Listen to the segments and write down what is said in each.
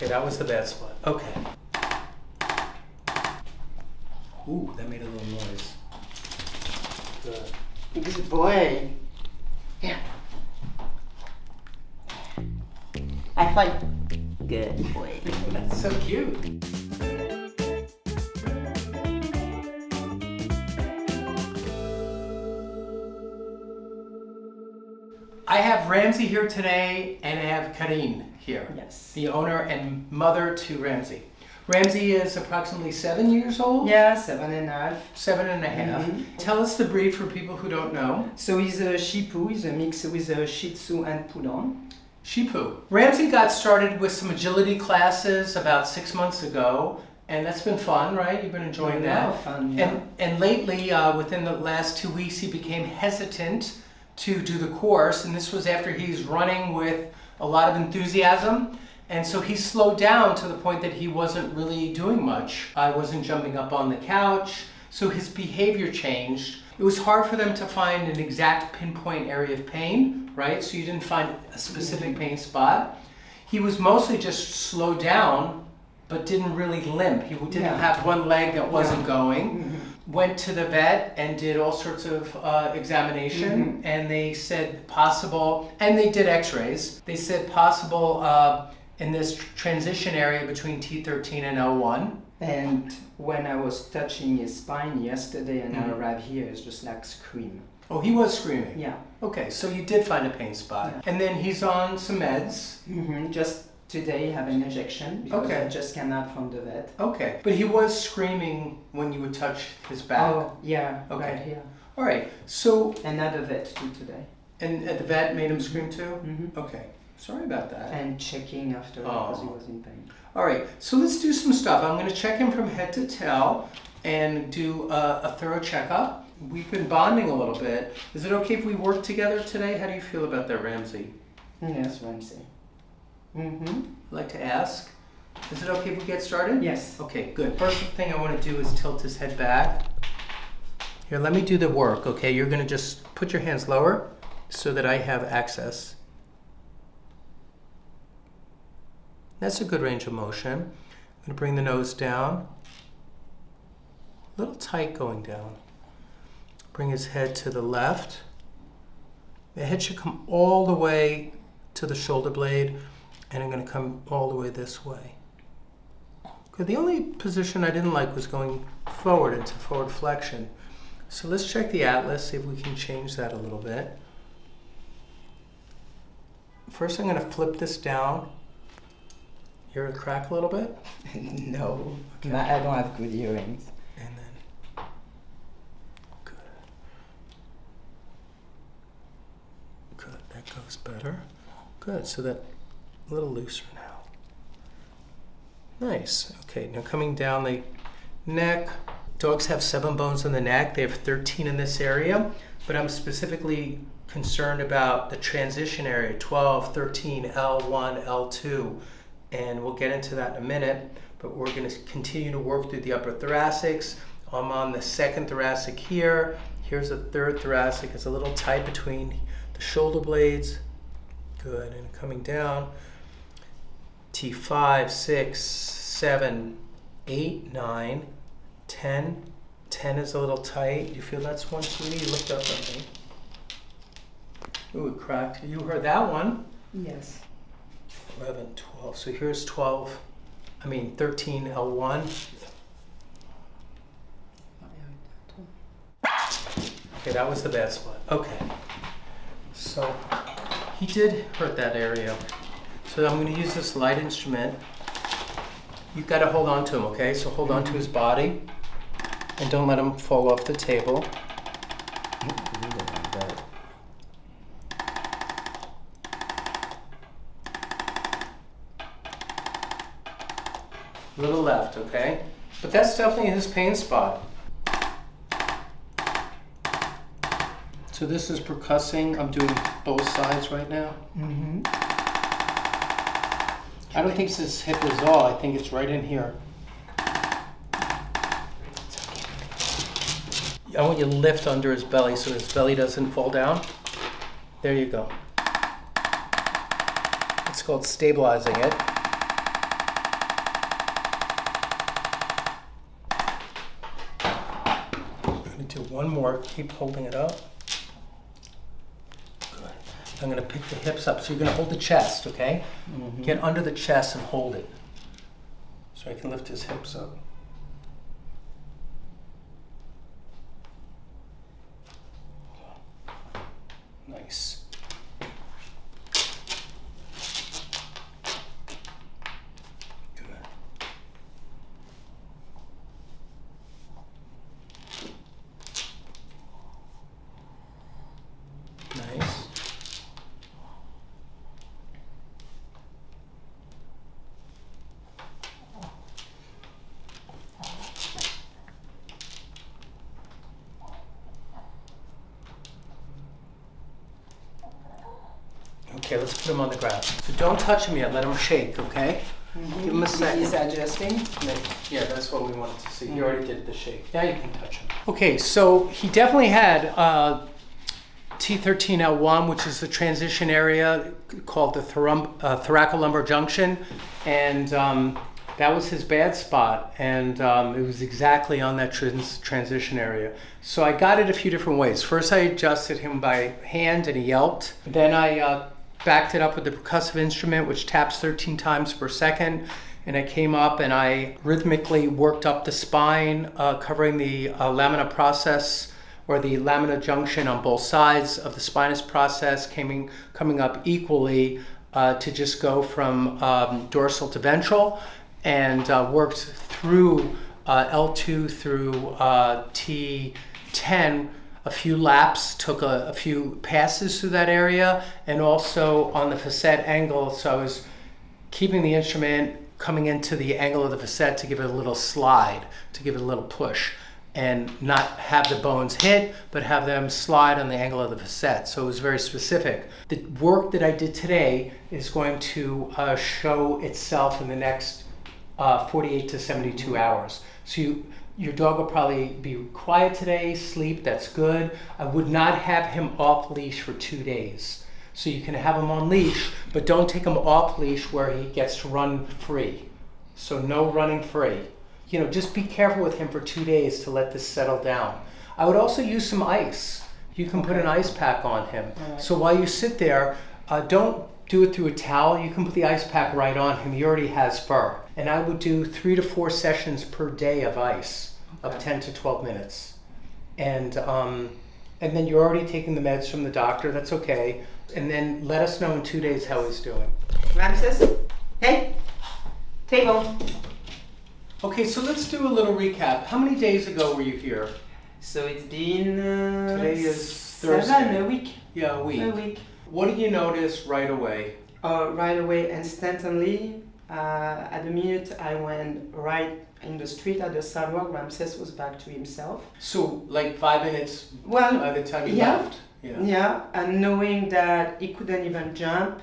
Okay, that was the bad spot. Okay. Ooh, that made a little noise. Good. Good boy. Yeah. High five. Good boy. That's so cute. I have Ramsey here today, and I have Karine here. Yes. The owner and mother to Ramsey. Ramsey is approximately 7 years old? Yeah, 7.5. 7.5. Tell us the breed for people who don't know. So he's a Shih Tzu, he's a mix with a Shih Tzu and Poodle. Shih Tzu. Ramsey got started with some agility classes about 6 months ago, and that's been fun, right? You've been enjoying that. Fun, yeah. And lately, within the last 2 weeks, he became hesitant to do the course, and this was after he's running with a lot of enthusiasm. And so he slowed down to the point that he wasn't really doing much. I wasn't jumping up on the couch, so his behavior changed. It was hard for them to find an exact pinpoint area of pain, right? So you didn't find a specific pain spot. He was mostly just slowed down, but didn't really limp. He didn't have one leg that wasn't going. Went to the vet and did all sorts of examination, and they said possible, and they did x-rays. They said possible in this transition area between T13 and L1. And when I was touching his spine yesterday and I arrived here, it's just like scream. Oh, he was screaming? Yeah. Okay, so you did find a pain spot. Yeah. And then he's on some meds. Just today have an injection because Okay. I just came out from the vet. Okay, but he was screaming when you would touch his back. Oh, yeah, Okay. right here. All right, so... And at the vet too today. And at the vet made him scream too? Okay, sorry about that. And checking after because he was in pain. All right, so let's do some stuff. I'm going to check him from head to tail and do a thorough checkup. We've been bonding a little bit. Is it okay if we work together today? How do you feel about that, Ramsey? Yes, Ramsey. I'd like to ask, is it okay if we get started? Yes. Okay, good. First thing I want to do is tilt his head back. Here, let me do the work, okay? You're going to just put your hands lower so that I have access. That's a good range of motion. I'm going to bring the nose down. A little tight going down. Bring his head to the left. The head should come all the way to the shoulder blade, and I'm going to come all the way this way. Okay, the only position I didn't like was going forward into forward flexion. So let's check the atlas, see if we can change that a little bit. First I'm going to flip this down. Hear it crack a little bit? No, okay. I don't have good earrings. And then, good. Good, that goes better. Good, so that a little looser now. Nice, okay, now coming down the neck. Dogs have 7 bones in the neck. They have 13 in this area, but I'm specifically concerned about the transition area, 12, 13, L1, L2. And we'll get into that in a minute, but we're going to continue to work through the upper thoracics. I'm on the second thoracic here. Here's the third thoracic. It's a little tight between the shoulder blades. Good, and coming down. T5, 6, 7, 8, 9, 10. 10 is a little tight. You feel that's one, sweetie? You looked up at me. Ooh, it cracked. You heard that one. Yes. 11, 12. So here's 13 L1. Okay, that was the bad spot. Okay. So he did hurt that area. So I'm going to use this light instrument. You've got to hold on to him, okay? So hold on to his body and don't let him fall off the table. A little left, okay? But that's definitely his pain spot. So this is percussing. I'm doing both sides right now. I don't think this hip is all. I think it's right in here. I want you to lift under his belly so his belly doesn't fall down. There you go. It's called stabilizing it. one more. Keep holding it up. Good. I'm going to pick the hips up. So you're going to hold the chest, okay? Mm-hmm. Get under the chest and hold it. So I can lift his hips up. Nice. Nice. Okay, let's put him on the ground. So don't touch him yet, let him shake, okay? Mm-hmm. Give him a second. He's adjusting? Yeah, that's what we wanted to see. He already did the shake. Now you can touch him. Okay, so he definitely had T13L1, which is the transition area called the thoracolumbar junction, and that was his bad spot, and it was exactly on that transition area. So I got it a few different ways. First I adjusted him by hand and he yelped. Then I backed it up with the percussive instrument, which taps 13 times per second, and I came up and I rhythmically worked up the spine, covering the lamina process, or the lamina junction on both sides of the spinous process, coming up equally to just go from dorsal to ventral, and worked through L2 through T10, a few laps, took a few passes through that area, and also on the facet angle, so I was keeping the instrument coming into the angle of the facet to give it a little slide, to give it a little push, and not have the bones hit, but have them slide on the angle of the facet. So it was very specific. The work that I did today is going to show itself in the next 48 to 72 hours. So your dog will probably be quiet today, sleep, that's good. I would not have him off leash for 2 days. So you can have him on leash, but don't take him off leash where he gets to run free. So no running free. You know, just be careful with him for 2 days to let this settle down. I would also use some ice. You can put an ice pack on him. Right. So while you sit there, don't do it through a towel. You can put the ice pack right on him. He already has fur. And I would do 3 to 4 sessions per day of ice, of 10 to 12 minutes. And then you're already taking the meds from the doctor. That's okay. And then let us know in 2 days how he's doing. Ramses, hey, table. Okay, so let's do a little recap. How many days ago were you here? So it's been today is Thursday. A week. Yeah, a week. A week. What did you notice right away? Right away, instantly. At the minute I went right in the street at the sidewalk, Ramses was back to himself. So like 5 minutes by the time you left? Yeah, and knowing that he couldn't even jump,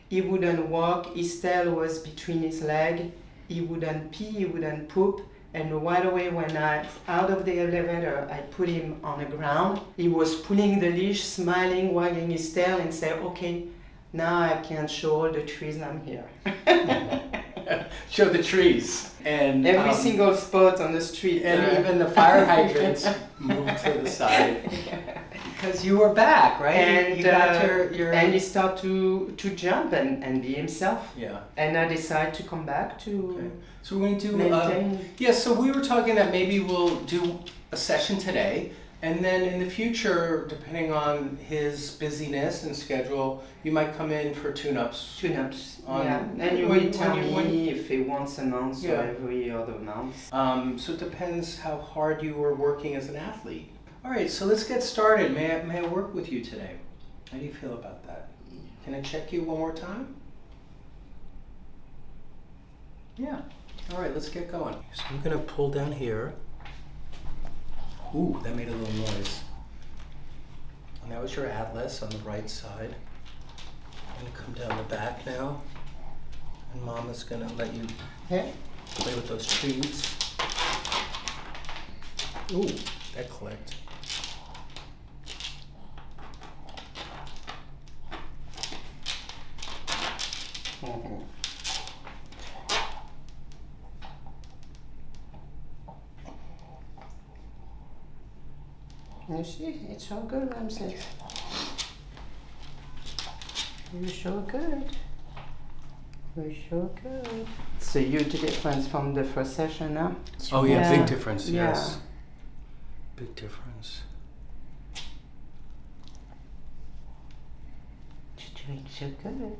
he wouldn't walk, his tail was between his legs, he wouldn't pee, he wouldn't poop, and right away when out of the elevator, I put him on the ground. He was pulling the leash, smiling, wagging his tail, and say, okay, now I can show all the trees I'm here. Show the trees. And every single spot on the street. And even the fire hydrants moved to the side. Because you were back, right? And you got your... And he started to jump and be himself. Yeah. And I decided to come back to... Okay. So we're going to do... so we were talking that maybe we'll do a session today, and then in the future, depending on his busyness and schedule, you might come in for tune-ups. Tune-ups, yeah. And you will tell me if he wants a month or every other month. So it depends how hard you were working as an athlete. All right, so let's get started. May I work with you today? How do you feel about that? Can I check you one more time? Yeah. All right, let's get going. So I'm gonna pull down here. Ooh, that made a little noise. And that was your atlas on the right side. I'm gonna come down the back now. And Mama's gonna let you play with those trees. Ooh, that clicked. You see, it's so good, Ramses. You're so good. You're so good. It's a huge difference from the first session, huh? Oh yeah, Yeah. big difference, Yeah. yes. Big difference. You're doing so good.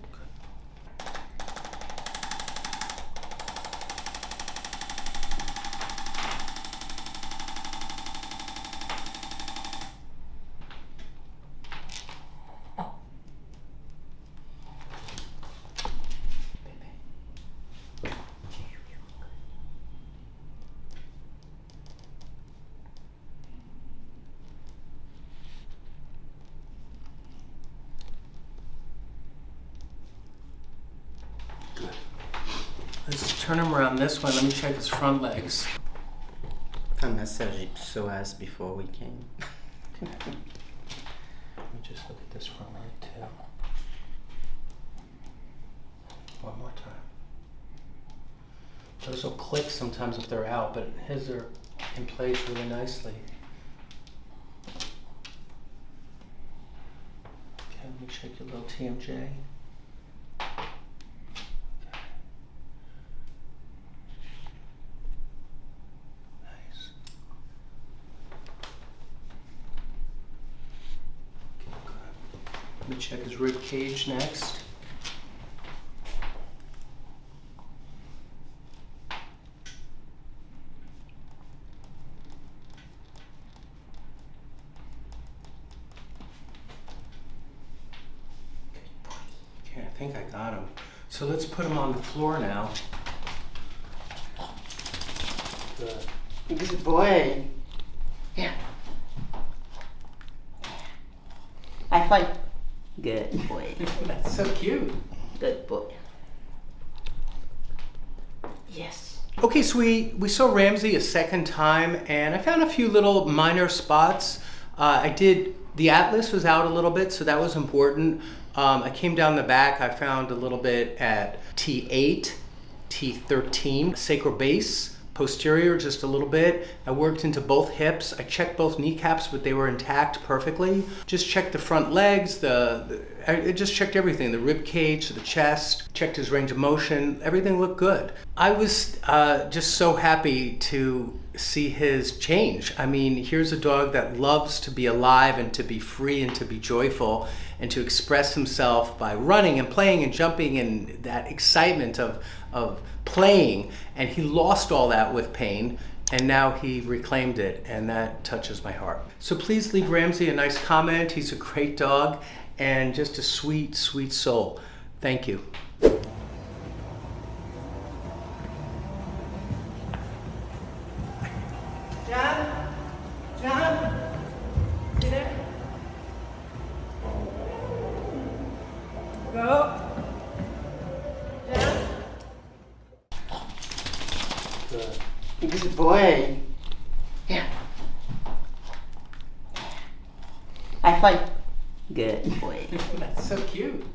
Let's turn him around this way. Let me check his front legs. I massaged psoas before we came. Let me just look at this front leg too. One more time. Those will click sometimes if they're out, but his are in place really nicely. Okay, let me check your little TMJ. Let me check his rib cage next. Okay, I think I got him. So let's put him on the floor now. Good. Good boy. Yeah. High five. Good boy. That's so cute. Good boy. Yes. Okay, so we saw Ramsey a second time, and I found a few little minor spots. The atlas was out a little bit, so that was important. I came down the back, I found a little bit at T8, T13, sacral base, posterior just a little bit. I worked into both hips. I checked both kneecaps, but they were intact perfectly. Just checked the front legs, I just checked everything, the rib cage, the chest, checked his range of motion, everything looked good. I was just so happy to see his change. I mean, here's a dog that loves to be alive and to be free and to be joyful and to express himself by running and playing and jumping and that excitement of playing, and he lost all that with pain, and now he reclaimed it, and that touches my heart. So please leave Ramsey a nice comment. He's a great dog and just a sweet, sweet soul. Thank you. John, you there? Go. John. Good. Good boy. Yeah. High five. Good boy. That's so cute.